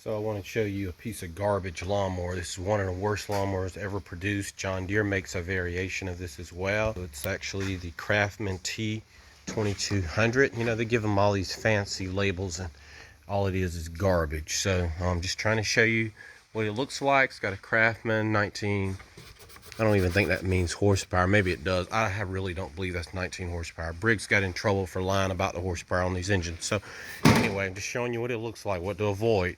So I want to show you a piece of garbage lawnmower. This is one of the worst lawnmowers ever produced. John Deere makes a variation of this as well. It's actually the Craftsman T2200. You know, they give them all these fancy labels and all it is garbage. So I'm just trying to show you what it looks like. It's got a Craftsman 19. I don't even think that means horsepower. Maybe it does. I really don't believe that's 19 horsepower. Briggs got in trouble for lying about the horsepower on these engines. So anyway, I'm just showing you what it looks like, what to avoid.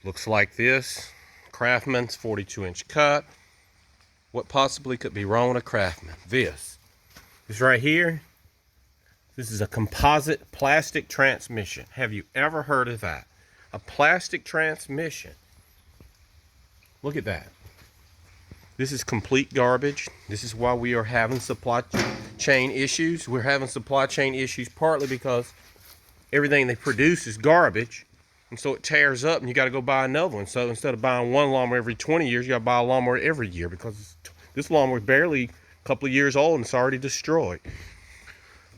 Looks like this. Craftsman's 42-inch cut. What possibly could be wrong with a Craftsman? This right here. This is a composite plastic transmission. Have you ever heard of that? A plastic transmission. Look at that. This is complete garbage. This is why we are having supply chain issues. We're having supply chain issues partly because everything they produce is garbage. And so it tears up and you got to go buy another one. So instead of buying one lawnmower every 20 years, you got to buy a lawnmower every year because this lawnmower is barely a couple of years old and it's already destroyed.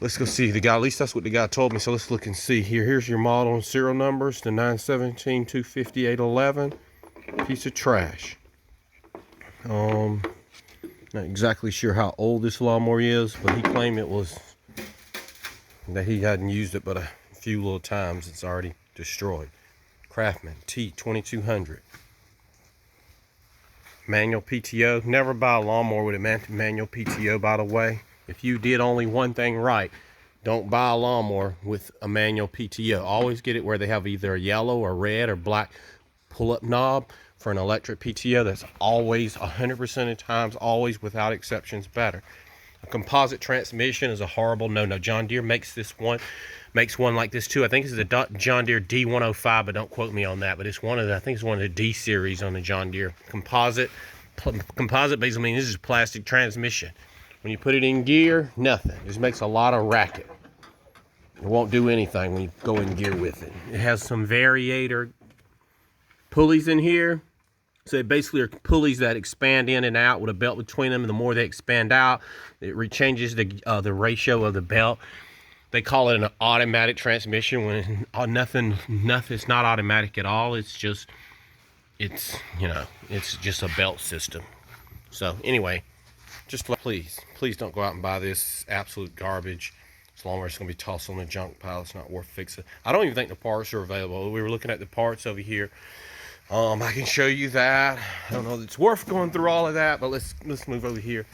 Let's go see the guy. At least that's what the guy told me. So let's look and see here. Here's your model and serial numbers. The 917 250 811. Piece of trash. Not exactly sure how old this lawnmower is, but he claimed it was that he hadn't used it but a few little times. It's already destroyed. Craftsman T2200. Manual PTO. Never buy a lawnmower with a manual PTO, by the way. If you did only one thing right, don't buy a lawnmower with a manual PTO. Always get it where they have either a yellow or red or black pull-up knob for an electric PTO. That's always 100% of the times, always without exceptions, better. A composite transmission is a horrible no-no. John Deere makes one like this too. I think it's the John Deere D105, but don't quote me on that. But it's I think it's one of the D series on the John Deere. Composite basically means this is plastic transmission. When you put it in gear, nothing. It just makes a lot of racket. It won't do anything when you go in gear with it. It has some variator pulleys in here. So they basically are pulleys that expand in and out with a belt between them, and the more they expand out, it changes the ratio of the belt. They call it an automatic transmission when it's not automatic at all. It's just a belt system. So anyway, just please don't go out and buy this. It's absolute garbage. As long as it's going to be tossed on the junk pile, it's not worth fixing. I don't even think the parts are available. We were looking at the parts over here. I can show you that. I don't know if it's worth going through all of that, but let's move over here.